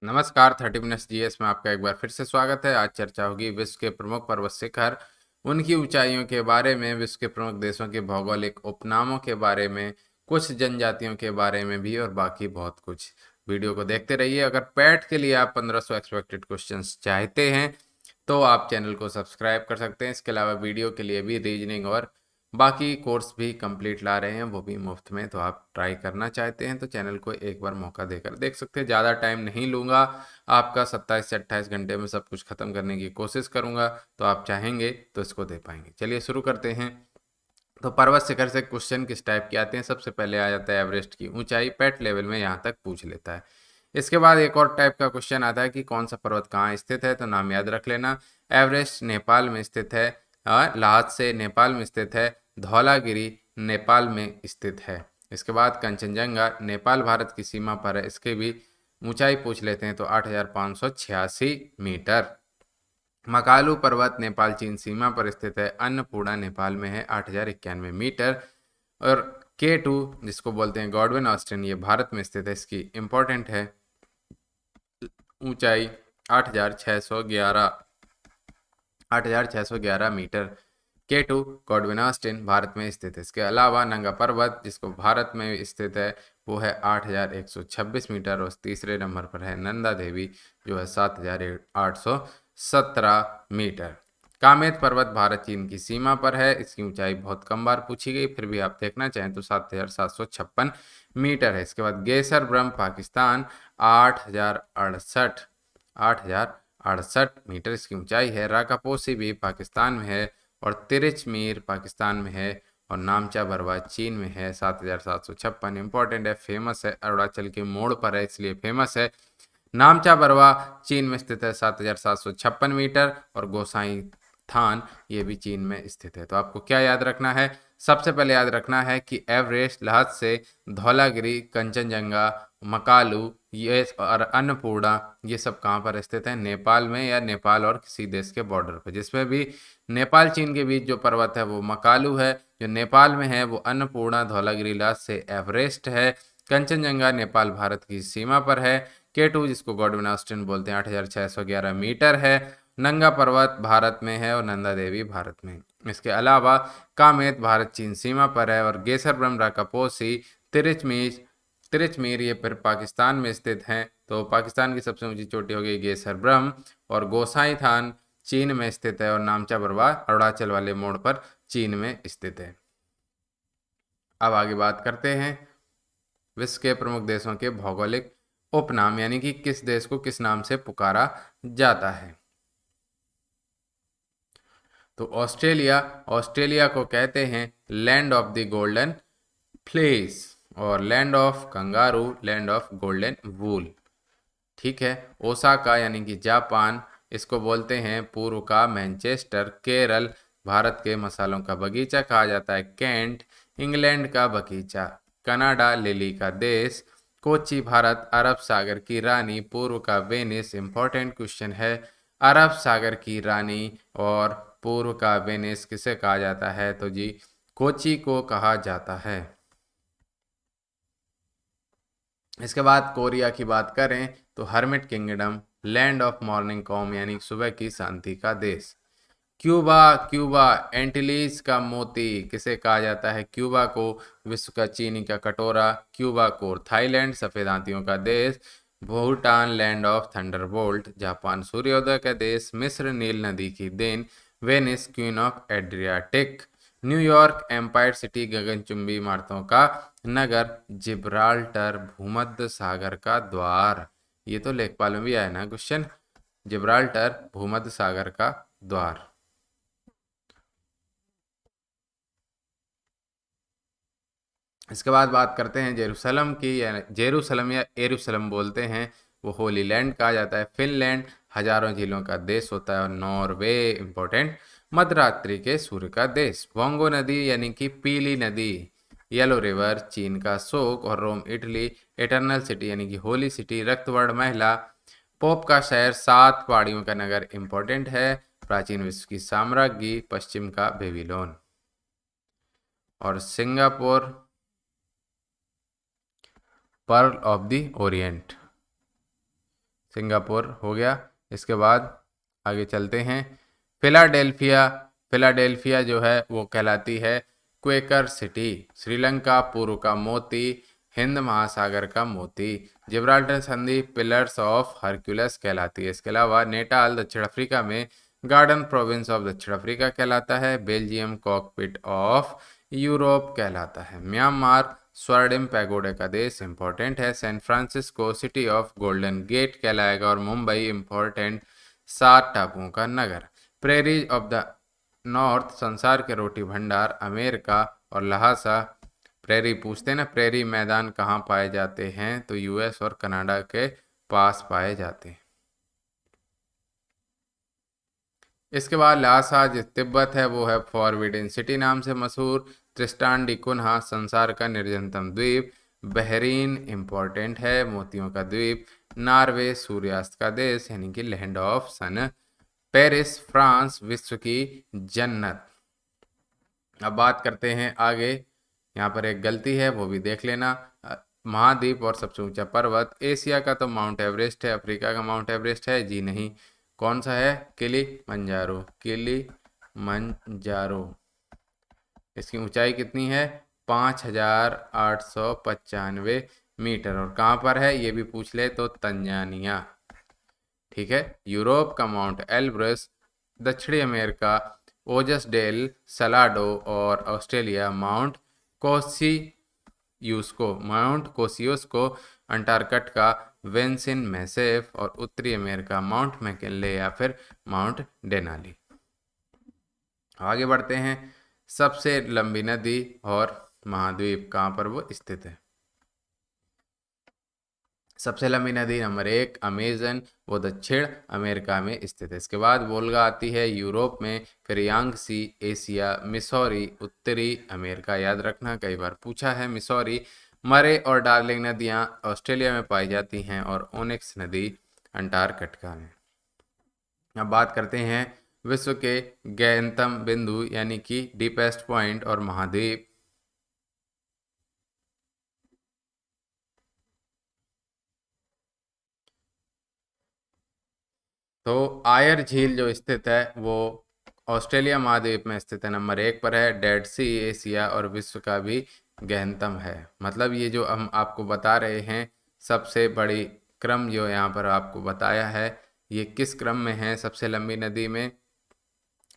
नमस्कार 30 minutes GS में आपका एक बार फिर से स्वागत है। आज चर्चा होगी विश्व के प्रमुख पर्वत शिखर, उनकी ऊंचाइयों के बारे में, विश्व के प्रमुख देशों के भौगोलिक उपनामों के बारे में, कुछ जनजातियों के बारे में भी और बाकी बहुत कुछ। वीडियो को देखते रहिए। अगर पैट के लिए आप 1500 एक्सपेक्टेड क्वेश्चंस चाहते हैं तो आप चैनल को सब्सक्राइब कर सकते हैं। इसके अलावा वीडियो के लिए भी रीजनिंग और बाकी कोर्स भी कंप्लीट ला रहे हैं, वो भी मुफ्त में। तो आप ट्राई करना चाहते हैं तो चैनल को एक बार मौका देकर देख सकते हैं। ज़्यादा टाइम नहीं लूँगा आपका, 27 से 28 घंटे में सब कुछ ख़त्म करने की कोशिश करूँगा। तो आप चाहेंगे तो इसको दे पाएंगे। चलिए शुरू करते हैं। तो पर्वत शिखर से क्वेश्चन किस टाइप के आते हैं? सबसे पहले आ जाता है एवरेस्ट की ऊंचाई, पेट लेवल में यहाँ तक पूछ लेता है। इसके बाद एक और टाइप का क्वेश्चन आता है कि कौन सा पर्वत कहाँ स्थित है, तो नाम याद रख लेना। एवरेस्ट नेपाल में स्थित है, ल्हासे नेपाल में स्थित है, धौलागिरी नेपाल में स्थित है। इसके बाद कंचनजंगा नेपाल भारत की सीमा पर है, इसके भी ऊंचाई पूछ लेते हैं तो 8586 मीटर। मकालू पर्वत नेपाल चीन सीमा पर स्थित है, अन्नपूर्णा नेपाल में है, 8091 मीटर। और K2 जिसको बोलते हैं गॉडविन ऑस्टिन, ये भारत में स्थित है, इसकी इंपॉर्टेंट है ऊंचाई 8611 metre. K2 Godwin Austen Bharat में स्थित है। इसके अलावा नंगा पर्वत जिसको भारत में स्थित है वो है 8126 मीटर। और तीसरे नंबर पर है नंदा देवी जो है 7817 मीटर। कामेत पर्वत भारत चीन की सीमा पर है, इसकी ऊंचाई बहुत कम बार पूछी गई, फिर भी आप देखना चाहें तो 7756 मीटर है। इसके बाद गेसर ब्रह्म पाकिस्तान 8068 मीटर इसकी ऊंचाई है। राकापोसी भी पाकिस्तान में है और तिरिचमीर पाकिस्तान में है। और नामचा बरवा चीन में है, 7756 इंपॉर्टेंट है, फेमस है, अरुणाचल के मोड़ पर है इसलिए फेमस है। नामचा बरवा चीन में स्थित है, 7756 मीटर। और गोसाई थान ये भी चीन में स्थित है। तो आपको क्या याद रखना है? सबसे पहले याद रखना है कि एवरेस्ट, ल्हासे, धौलागिरी, कंचनजंगा, मकालू ये और अन्नपूर्णा ये सब कहाँ पर स्थित है? नेपाल में, या नेपाल और किसी देश के बॉर्डर पर। जिसमें भी नेपाल चीन के बीच जो पर्वत है वो मकालू है, जो नेपाल में है वो अन्नपूर्णा, धौलागिरी, ल्हासे, एवरेस्ट है। कंचनजंगा नेपाल भारत की सीमा पर है। K2 जिसको गॉडविन ऑस्टिन बोलते हैं 8611 मीटर है। नंगा पर्वत भारत में है और नंदा देवी भारत में। इसके अलावा कामेत भारत चीन सीमा पर है। और गेसर ब्रह्म, राकापोसी, तिरिचमीर ये फिर पाकिस्तान में स्थित हैं। तो पाकिस्तान की सबसे ऊंची चोटी हो गई गेसर ब्रह्म। और गोसाई थान चीन में स्थित है। और नामचा बरवा अरुणाचल वाले मोड़ पर चीन में स्थित है। अब आगे बात करते हैं विश्व के प्रमुख देशों के भौगोलिक उपनाम, यानी कि किस देश को किस नाम से पुकारा जाता है। तो ऑस्ट्रेलिया को कहते हैं land of the golden fleece, और land of kangaroo, land of golden wool. ठीक है। ओसाका यानी कि जापान, इसको बोलते हैं पूर्व का मैनचेस्टर। केरल भारत के मसालों का बगीचा कहा जाता है। कैंट इंग्लैंड का बगीचा। कनाडा लिली का देश। कोच्चि भारत अरब सागर की रानी, पूर्व का वेनिस। इंपॉर्टेंट क्वेश्चन है, अरब सागर की रानी और पूर्व का वेनिस किसे कहा जाता है? तो जी कोच्चि को कहा जाता है। इसके बाद कोरिया की बात करें तो hermit kingdom, land of morning com यानी सुबह की शांति का देश। क्यूबा एंटीलीज का मोती किसे कहा जाता है? क्यूबा को विश्व का चीनी का कटोरा। क्यूबा को थाईलैंड सफेद हाथियों का देश। Bhutan land of thunderbolt. Japan सूर्योदय का देश। मिस्र नील नदी की देन। Venice queen of Adriatic. New York empire city गगनचुंबी इमारतों का नगर। जिब्राल्टर भूमध्य सागर का द्वार। ये तो लेखपाल में भी आया ना क्वेश्चन, जिब्राल्टर भूमध्य सागर का द्वार। इसके बाद बात करते हैं जेरूसलम की, या जेरूसलम या एरूसलम बोलते हैं, वो होली लैंड कहा जाता है। फिनलैंड हजारों झीलों का देश होता है। और नॉर्वे इंपॉर्टेंट मध्यरात्रि के सूर्य का देश। वोंगो नदी यानी कि पीली नदी, येलो रिवर चीन का शोक। और रोम इटली एटर्नल सिटी यानी कि होली सिटी। रक्तवर्ण महिला, पोप का शहर, 7 पहाड़ियों का नगर इंपॉर्टेंट है। प्राचीन विश्व की साम्राज्ञी, पश्चिम का बेबीलोन। और Singapore pearl of the Orient. Singapore हो गया। इसके बाद आगे चलते हैं। फिलाडेल्फिया, फिलाडेल्फिया जो है वो कहलाती है क्वेकर सिटी। श्रीलंका पूर्व का मोती, हिंद महासागर का मोती। जिब्राल्टर संधि पिलर्स ऑफ हरक्यूलस कहलाती है। इसके अलावा नेटाल दक्षिण अफ्रीका में गार्डन प्रोविंस ऑफ दक्षिण अफ्रीका कहलाता है। बेल्जियम कॉकपिट ऑफ यूरोप कहलाता है। म्यांमार स्वर्णिम पैगोडे का देश इंपॉर्टेंट है। San Francisco city of golden gate कहलाएगा। और मुंबई इंपॉर्टेंट 7 टापुओं का नगर। प्रेरीज ऑफ द नॉर्थ संसार के रोटी भंडार अमेरिका और लहासा। प्रेरी पूछते हैं ना, प्रेरी मैदान कहाँ पाए जाते हैं, तो यूएस और कनाडा के पास पाए जाते हैं। इसके बाद ल्हासा जो तिब्बत है वो है फॉरबिडन सिटी नाम से मशहूर। त्रिस्टान डी कुन्हा संसार का निर्जनतम द्वीप। बहरीन इंपॉर्टेंट है, मोतियों का द्वीप। नॉर्वे सूर्यास्त का देश यानी कि land of sun. Paris France विश्व की जन्नत। अब बात करते हैं आगे। यहाँ पर एक गलती है वो भी देख लेना। महाद्वीप और सबसे ऊंचा पर्वत। एशिया का तो माउंट एवरेस्ट है, अफ्रीका का माउंट एवरेस्ट है जी नहीं। कौन सा है? Kilimanjaro, Kilimanjaro. इसकी ऊंचाई कितनी है? 5895 मीटर। और कहाँ पर है ये भी पूछ ले तो तंजानिया। ठीक है। यूरोप का माउंट एल्ब्रस। दक्षिणी अमेरिका ओजस डेल सलाडो। और ऑस्ट्रेलिया माउंट कोसियुस्को, माउंट कोसियुस्को। अंटार्कट का वेंसिन मैसेफ। और उत्तरी अमेरिका माउंट मैकिनले या फिर माउंट डेनाली। आगे बढ़ते हैं। सबसे लंबी नदी और महाद्वीप कहाँ पर वो स्थित है? सबसे लंबी नदी नंबर 1 अमेजन, वो दक्षिण अमेरिका में स्थित है। इसके बाद वोल्गा आती है यूरोप में। फिर यांगसी एशिया, मिसौरी उत्तरी अमेरिका, याद रखना कई बार पूछा है मिसौरी। मरे और डार्लिंग नदियां ऑस्ट्रेलिया में पाई जाती हैं। और ओनिक्स नदी अंटार्कटिका में। अब बात करते हैं विश्व के गहनतम बिंदु यानी कि डीपेस्ट पॉइंट और महाद्वीप। तो आयर झील जो स्थित है वो ऑस्ट्रेलिया महाद्वीप में स्थित है, नंबर 1 पर है। डेड सी एशिया और विश्व का भी गहनतम है। मतलब ये जो हम आपको बता रहे हैं सबसे बड़ी क्रम जो यहाँ पर आपको बताया है ये किस क्रम में है सबसे लंबी नदी में,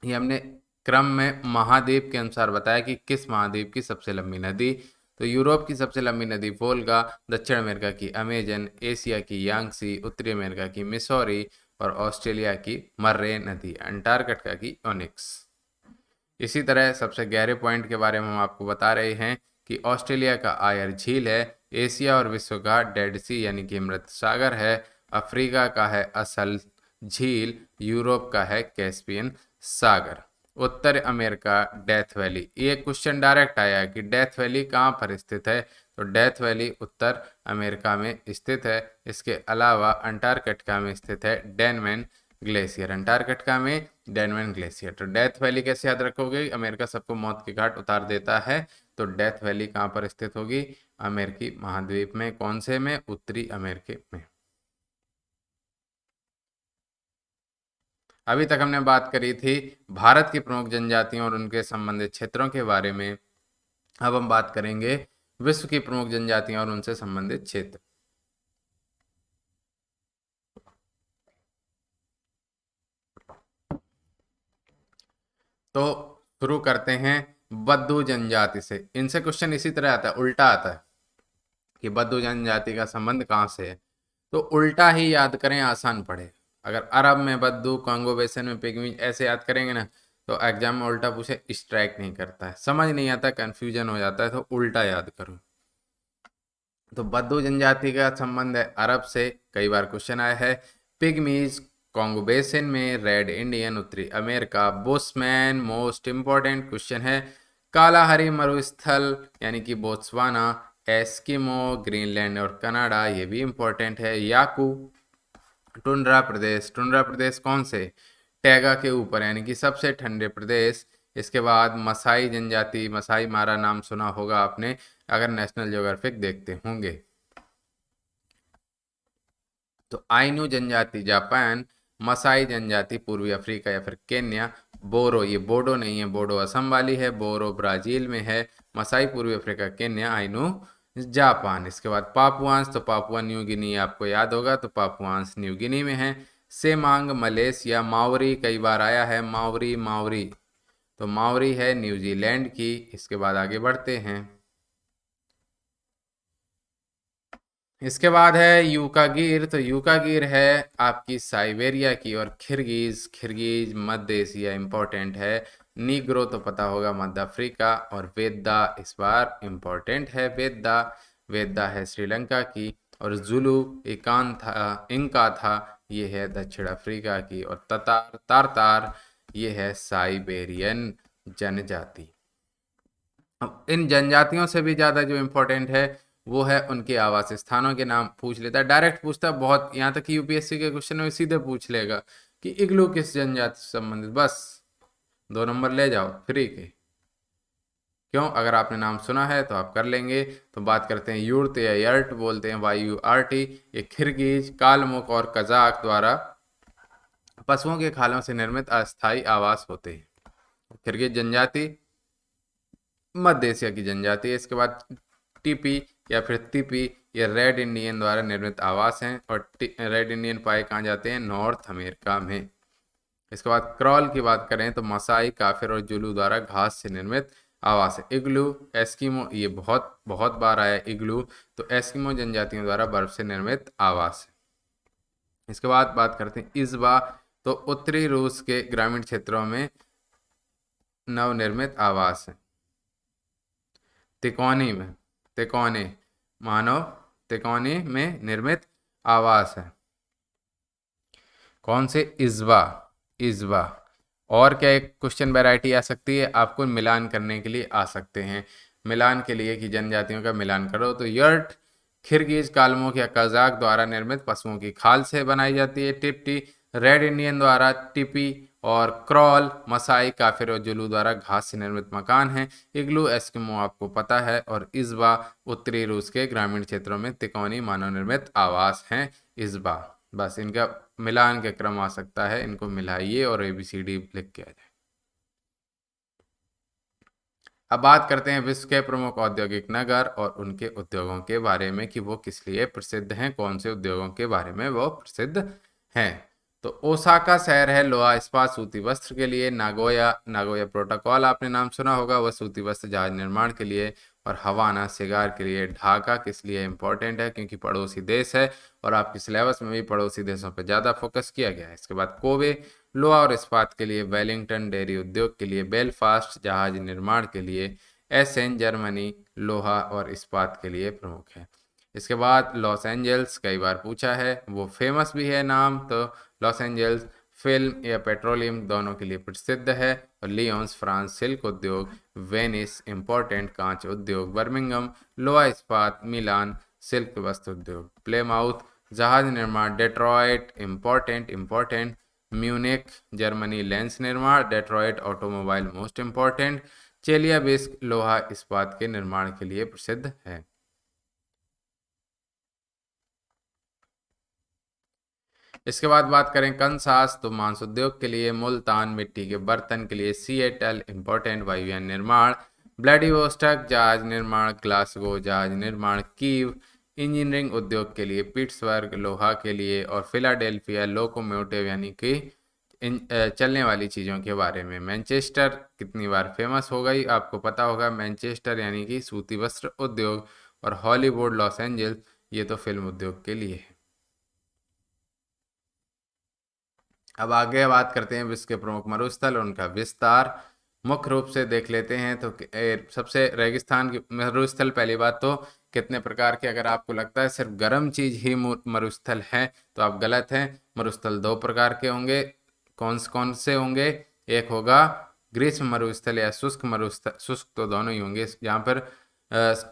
ये हमने क्रम में महाद्वीप के अनुसार बताया कि किस महाद्वीप की सबसे लंबी नदी। तो यूरोप की सबसे लंबी नदी वोल्गा, दक्षिण अमेरिका की अमेजन, एशिया की यांगसी, उत्तरी अमेरिका की मिसौरी और ऑस्ट्रेलिया की मर्रे नदी, अंटार्कटिका की ओनिक्स। इसी तरह सबसे गहरे पॉइंट के बारे में हम आपको बता रहे हैं कि ऑस्ट्रेलिया का आयर झील है। एशिया और विश्व का डेड सी यानी कि मृत सागर है। अफ्रीका का है असल झील। यूरोप का है कैस्पियन सागर। उत्तर अमेरिका डेथ वैली। ये क्वेश्चन डायरेक्ट आया है कि डेथ वैली कहाँ पर स्थित है, तो डेथ वैली उत्तर अमेरिका में स्थित है। इसके अलावा अंटार्कटिका में स्थित है डेनमैन ग्लेशियर, अंटार्कटिका में डेनमैन ग्लेशियर। तो डेथ वैली कैसे याद रखोगे? अमेरिका सबको मौत के घाट उतार देता है, तो डेथ वैली कहाँ पर स्थित होगी? अमेरिकी महाद्वीप में। कौन से में? उत्तरी अमेरिका में। अभी तक हमने बात करी थी भारत की प्रमुख जनजातियों और उनके संबंधित क्षेत्रों के बारे में। अब हम बात करेंगे विश्व की प्रमुख जनजातियां और उनसे संबंधित क्षेत्र। तो शुरू करते हैं बद्दू जनजाति से। इनसे क्वेश्चन इसी तरह आता है, उल्टा आता है कि बद्दू जनजाति का संबंध कहाँ से है, तो उल्टा ही याद करें, आसान पड़े। अगर अरब में बद्दू, कांगो बेसिन में पिग्मी ऐसे याद करेंगे ना तो एग्जाम में उल्टा पूछे स्ट्राइक नहीं करता है, समझ नहीं आता, कंफ्यूजन हो जाता है, तो उल्टा याद करो। तो बद्दू जनजाति का संबंध है अरब से, कई बार क्वेश्चन आया है। पिग्मीज कॉन्गो बेसिन में, रेड इंडियन उत्तरी America, bushman most important question है कालाहारी मरुस्थल यानी कि बोत्सवाना, एस्किमो ग्रीनलैंड और कनाडा, ये भी इंपॉर्टेंट है। याकू टुंड्रा प्रदेश, टुंड्रा प्रदेश कौन से? टैगा के ऊपर यानी कि सबसे ठंडे प्रदेश। इसके बाद मसाई जनजाति, मसाई मारा नाम सुना होगा आपने अगर नेशनल ज्योग्राफिक देखते होंगे। तो आइनू जनजाति जापान, मसाई जनजाति पूर्वी अफ्रीका या फिर केन्या, बोरो ये बोडो नहीं है, बोडो असम वाली है, बोरो ब्राजील में है, मसाई पूर्वी अफ्रीका केन्या, आइनू जापान। इसके बाद पापुआंस, तो पापुआ न्यू गिनी आपको याद होगा, तो पापुआंस न्यू गिनी में है। सेमांग मलेशिया, मावरी कई बार आया है, मावरी मावरी, तो मावरी है न्यूजीलैंड की। इसके बाद आगे बढ़ते हैं। इसके बाद है यूकागिर, तो यूकागिर है आपकी साइबेरिया की, और खिरगिज, खिरगिज मध्य एशिया इंपॉर्टेंट है। नीग्रो तो पता होगा मध्य अफ्रीका, और वेदा इस बार इंपॉर्टेंट है, वेदा, वेदा है श्रीलंका की, और जुलू इंका था, ये है दक्षिण अफ्रीका की, और ततार तारतार ये है साइबेरियन जनजाति। अब इन जनजातियों से भी ज़्यादा जो इम्पोर्टेंट है वो है उनके आवास स्थानों के नाम पूछ लेता है, डायरेक्ट पूछता है बहुत, यहाँ तक कि यूपीएससी के क्वेश्चन में सीधे पूछ लेगा कि इग्लू किस जनजाति से संबंधित, बस 2 नंबर ले जाओ फ्री के। क्यों? अगर आपने नाम सुना है तो आप कर लेंगे। तो बात करते हैं यूर्ट या यर्ट बोलते हैं, YURT, ये खिरगिज, कालमुक और कजाक द्वारा पशुओं के खालों से निर्मित अस्थायी आवास होते हैं। खिरगिज जनजाति मध्य एशिया की जनजाति है। इसके बाद टीपी या फिर तिपी, ये रेड इंडियन द्वारा निर्मित आवास हैं, और रेड इंडियन पाए कहाँ जाते हैं? नॉर्थ अमेरिका में। इसके बाद क्रॉल की बात करें तो मसाई, काफिर और जुलू द्वारा घास से निर्मित आवास है। इग्लू, एस्किमो, ये बहुत बहुत बार आया इग्लू, तो एस्किमो जनजातियों द्वारा बर्फ से निर्मित आवास है। इसके बाद बात करते हैं इज़बा, तो उत्तरी रूस के ग्रामीण क्षेत्रों में नवनिर्मित आवास है। तिकोनी में, तिकोनी मानव तिकोनी में निर्मित आवास है। कौन से? इज़बा, इज़बा। और क्या एक क्वेश्चन वैरायटी आ सकती है आपको मिलान करने के लिए? आ सकते हैं मिलान के लिए कि जनजातियों का मिलान करो, तो यर्ट खिरगिज, कालमुख या कजाक द्वारा निर्मित पशुओं की खाल से बनाई जाती है। टिप्टी रेड इंडियन द्वारा, टिपी और क्रॉल मसाई, काफिर और जुलू द्वारा घास से निर्मित मकान है। इग्लू एस्किमो आपको पता है, और इज़बा उत्तरी रूस के ग्रामीण क्षेत्रों में तिकोनी मानव निर्मित आवास हैं इज़बा। बस इनका मिलान के क्रम आ सकता है, इनको मिलाइए और ABCD लिख के आ जाए। अब बात करते हैं विश्व के प्रमुख औद्योगिक नगर और उनके उद्योगों के बारे में कि वो किस लिए प्रसिद्ध हैं, कौन से उद्योगों के बारे में वो प्रसिद्ध हैं। तो ओसाका शहर है लोहा इस्पात सूती वस्त्र के लिए। नागोया, नागोया प्रोटोकॉल आपने नाम सुना होगा, वह सूती वस्त्र जहाज निर्माण के लिए। और हवाना सिगार के लिए। ढाका किस लिए इंपॉर्टेंट है? क्योंकि पड़ोसी देश है, और आपके सिलेबस में भी पड़ोसी देशों पर ज़्यादा फोकस किया गया है। इसके बाद कोबे लोहा और इस्पात के लिए। वेलिंगटन डेयरी उद्योग के लिए। बेलफास्ट जहाज निर्माण के लिए। एसेन जर्मनी लोहा और इस्पात के लिए प्रमुख है। इसके बाद लॉस एंजल्स कई बार पूछा है, वो फेमस भी है नाम, तो लॉस एंजल्स फिल्म या पेट्रोलियम दोनों के लिए प्रसिद्ध है। और लियोन्स फ्रांस सिल्क उद्योग। वेनिस इंपॉर्टेंट कांच उद्योग। बर्मिंगम लोहा इस्पात। मिलान सिल्क वस्त्र उद्योग। प्लेमाउथ जहाज निर्माण। Detroit important. Munich Germany lens निर्माण। Detroit automobile most important. Chelyabinsk लोहा इस्पात के निर्माण के लिए प्रसिद्ध है। इसके बाद बात करें कंसास, तो मांस उद्योग के लिए। मुल्तान मिट्टी के बर्तन के लिए। सिएटल इंपॉर्टेंट वायुयान निर्माण। व्लादिवोस्टॉक जहाज निर्माण। ग्लासगो जहाज निर्माण। कीव इंजीनियरिंग उद्योग के लिए। पिट्सबर्ग लोहा के लिए। और फिलाडेल्फिया लोकोमोटिव यानी कि चलने वाली चीज़ों के बारे में। मैनचेस्टर कितनी बार फेमस हो गई आपको पता होगा, मैनचेस्टर यानी कि सूती वस्त्र उद्योग। और हॉलीवुड लॉस एंजल्स ये तो फिल्म उद्योग के लिए है। अब आगे बात करते हैं विश्व के प्रमुख मरुस्थल और उनका विस्तार। मुख्य रूप से देख लेते हैं तो सबसे रेगिस्तान की मरुस्थल, पहली बात तो कितने प्रकार के, अगर आपको लगता है सिर्फ गर्म चीज ही मरुस्थल है तो आप गलत हैं। मरुस्थल 2 प्रकार के होंगे। कौन से होंगे? एक होगा ग्रीष्म मरुस्थल या शुष्क मरुस्थल। शुष्क तो दोनों ही होंगे जहाँ पर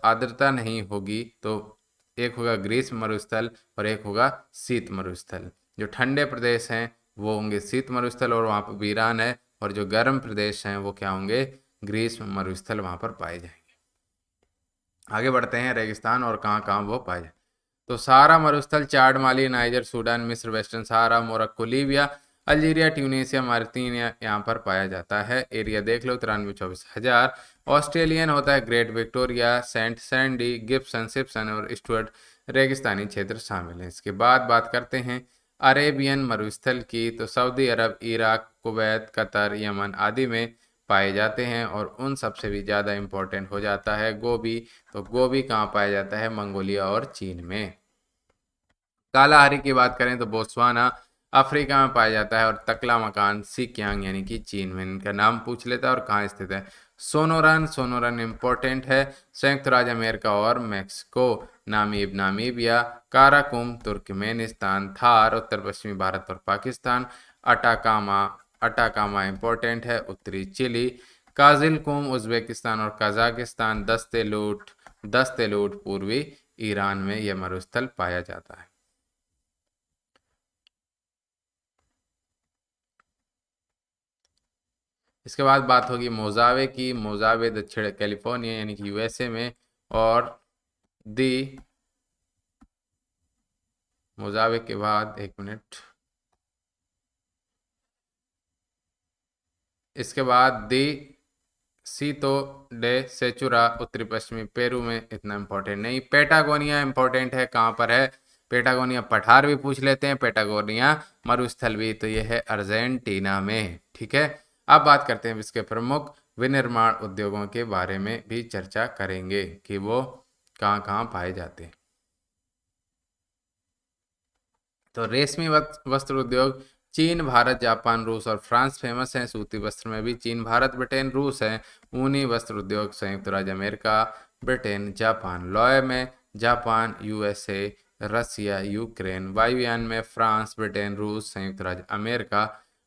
आर्द्रता नहीं होगी, तो एक होगा ग्रीष्म मरुस्थल और एक होगा शीत मरुस्थल। जो ठंडे प्रदेश हैं वो होंगे शीत मरुस्थल और वहाँ पर वीरान है, और जो गर्म प्रदेश हैं वो क्या होंगे? ग्रीष्म मरुस्थल वहाँ पर पाए जाएंगे। आगे बढ़ते हैं रेगिस्तान और कहाँ कहाँ वो पाए जाए। तो सहारा मरुस्थल चाड, माली, नाइजर, सूडान, मिस्र, वेस्टर्न सहारा, Morocco, Libya, Algeria, Tunisia, Mauritania यहाँ पर पाया जाता है। एरिया देख लो 93-24,000। ऑस्ट्रेलियन होता है great Victoria, Saint Sandy, Gibson, Simpson और स्टुअर्ट रेगिस्तानी क्षेत्र शामिल हैं। इसके बाद बात करते हैं अरेबियन मरुस्थल की। तो सऊदी अरब, इराक, कुवैत, कतर, यमन आदि में पाए जाते हैं और उन सबसे भी ज़्यादा इम्पोर्टेंट हो जाता है गोभी। तो गोभी कहाँ पाया जाता है? मंगोलिया और चीन में। कालाहारी की बात करें तो बोत्सवाना अफ्रीका में पाया जाता है और तकला मकान सिक्यांग यानी कि चीन में। इनका नाम पूछ लेता है और कहाँ स्थित है। सोनोरन, सोनोरन इम्पोर्टेंट है संयुक्त राज्य अमेरिका और Mexico. Namib, Namibia. Karakum, Turkmenistan. Thar, उत्तर पश्चिमी भारत और पाकिस्तान। अटाकामा, अटाकामा इम्पोर्टेंट है उत्तरी चिली। काजिलकुम, उज्बेकिस्तान और कजाकिस्तान। दस्तेलूट, दस्तेलूट पूर्वी ईरान में यह मरुस्थल पाया जाता है। इसके बाद बात होगी मोजावे की। मोजावे दक्षिण कैलिफोर्निया यानी कि यूएसए में। और दी मोजावे के बाद एक मिनट, इसके बाद दी सीतो डे सेचुरा उत्तरी पश्चिमी पेरू में। इतना इंपॉर्टेंट नहीं। पेटागोनिया इंपॉर्टेंट है। कहाँ पर है? पेटागोनिया पठार भी पूछ लेते हैं, पेटागोनिया मरुस्थल भी। तो यह है अर्जेंटीना में। ठीक है। अब बात करते हैं इसके प्रमुख विनिर्माण उद्योगों के बारे में भी चर्चा करेंगे कि वो कहाँ कहाँ पाए जाते हैं। तो रेशमी वस्त्र उद्योग चीन, भारत, जापान, रूस और फ्रांस फेमस हैं। सूती वस्त्र में भी चीन, भारत, ब्रिटेन, रूस है। ऊनी वस्त्र उद्योग संयुक्त राज्य अमेरिका, ब्रिटेन, जापान। लौह में जापान, यूएसए, रसिया, यूक्रेन। वायुयान में फ्रांस, ब्रिटेन, रूस, संयुक्त राज्य अमेरिका।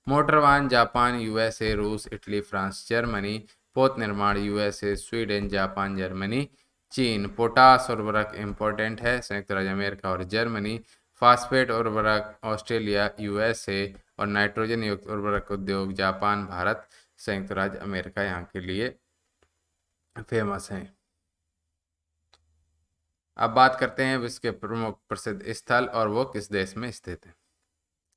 मोटर वाहन जापान, यूएसए, रूस, इटली, फ्रांस, जर्मनी। पोत निर्माण यूएसए, स्वीडन, जापान, जर्मनी, चीन। पोटास उर्वरक इंपॉर्टेंट है संयुक्त राज्य अमेरिका और जर्मनी। फास्फेट उर्वरक ऑस्ट्रेलिया, यूएसए। और नाइट्रोजन युक्त उर्वरक उद्योग जापान, भारत, संयुक्त राज्य अमेरिका यहाँ के लिए फेमस हैं। अब बात करते हैं विश्व के प्रमुख प्रसिद्ध स्थल और वो किस देश में स्थित है।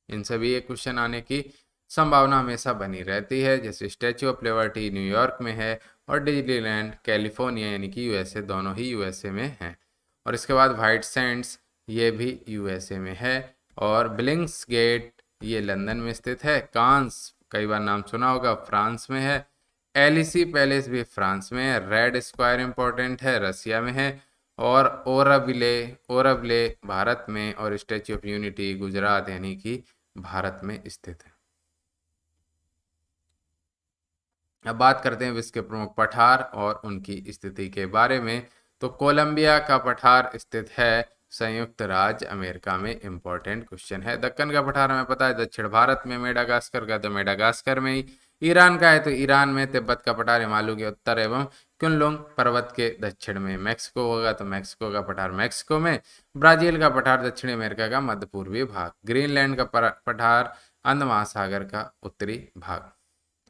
इनसे भी एक क्वेश्चन आने की संभावना हमेशा बनी रहती है। जैसे स्टैच्यू ऑफ लिबर्टी न्यूयॉर्क में है और डिज्नीलैंड कैलिफोर्निया यानी कि यूएसए, दोनों ही यूएसए में हैं। और इसके बाद व्हाइट सैंड्स ये भी यूएसए में है। और बिलिंग्स गेट ये लंदन में स्थित है। कांस कई बार नाम सुना होगा, फ्रांस में है। एलिसी पैलेस भी फ्रांस में है। रेड स्क्वायर इंपॉर्टेंट है, रसिया में है। और ओराविले, ओराविले भारत में। और स्टैच्यू ऑफ यूनिटी गुजरात यानी कि भारत में स्थित है। अब बात करते हैं विश्व के प्रमुख पठार और उनकी स्थिति के बारे में। तो कोलंबिया का पठार स्थित है संयुक्त राज्य अमेरिका में। इंपॉर्टेंट क्वेश्चन है। दक्कन का पठार हमें पता है दक्षिण भारत में। मेडागास्कर का तो मेडागास्कर में ही। ईरान का है तो ईरान में। तिब्बत का पठार हिमालय के उत्तर एवं कुनलुंग पर्वत के दक्षिण में। मैक्सिको होगा तो मैक्सिको का पठार मैक्सिको में। ब्राजील का पठार दक्षिणी अमेरिका का मध्य पूर्वी भाग। ग्रीनलैंड का पठार अंध महासागर का उत्तरी भाग।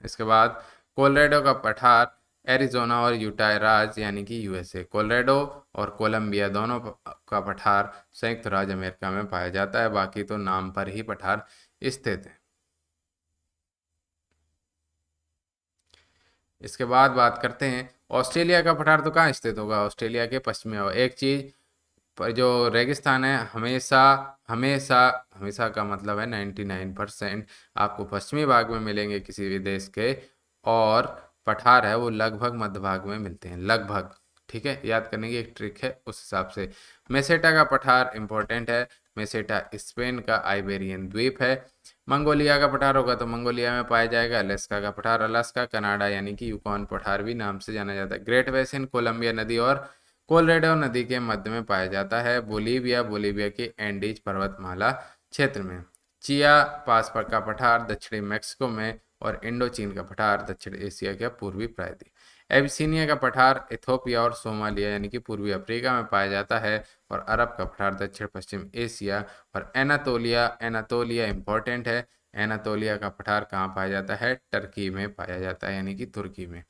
इसके बाद कोलोराडो का पठार एरिजोना और यूटा राज्य यानी कि यूएसए। कोलोराडो और कोलंबिया दोनों का पठार संयुक्त राज्य अमेरिका में पाया जाता है। बाकी तो नाम पर ही पठार स्थित है। इसके बाद बात करते हैं ऑस्ट्रेलिया का पठार तो कहाँ स्थित होगा? ऑस्ट्रेलिया के पश्चिमी में। एक चीज पर जो रेगिस्तान है हमेशा हमेशा हमेशा का मतलब है 99% आपको पश्चिमी भाग में मिलेंगे किसी भी देश के। और पठार है वो लगभग मध्य भाग में मिलते हैं, लगभग। ठीक है, याद करने की एक ट्रिक है उस हिसाब से। मेसेटा का पठार इंपॉर्टेंट है। मेसेटा स्पेन का आइबेरियन द्वीप है। मंगोलिया का पठार होगा तो मंगोलिया में पाया जाएगा। अलास्का का पठार अलास्का, कनाडा यानी कि यूकॉन पठार भी नाम से जाना जाता है। ग्रेट बेसिन कोलंबिया नदी और कोलोराडो नदी के मध्य में पाया जाता है। बोलीविया, बोलीविया के एंडीज पर्वतमाला क्षेत्र में। चिया पास पर का पठार दक्षिणी मैक्सिको में। और इंडोचीन का पठार दक्षिण एशिया के पूर्वी प्रायद्वीप। एबिसिनिया का पठार इथोपिया और सोमालिया यानी कि पूर्वी अफ्रीका में पाया जाता है। और अरब का पठार दक्षिण पश्चिम एशिया। और एनातोलिया, एनातोलिया इंपॉर्टेंट है। एनातोलिया का पठार कहाँ पाया जाता है? टर्की में पाया जाता है यानी कि तुर्की में।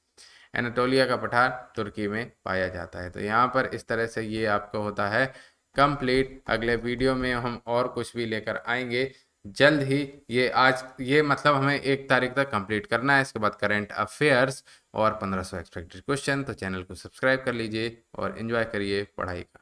एनाटोलिया का पठार तुर्की में पाया जाता है। तो यहाँ पर इस तरह से ये आपको होता है कंप्लीट। अगले वीडियो में हम और कुछ भी लेकर आएंगे जल्द ही। ये मतलब हमें 1 तारीख तक कंप्लीट करना है। इसके बाद करंट अफेयर्स और 1500 एक्सपेक्टेड क्वेश्चन। तो चैनल को सब्सक्राइब कर लीजिए और एंजॉय करिए पढ़ाई का।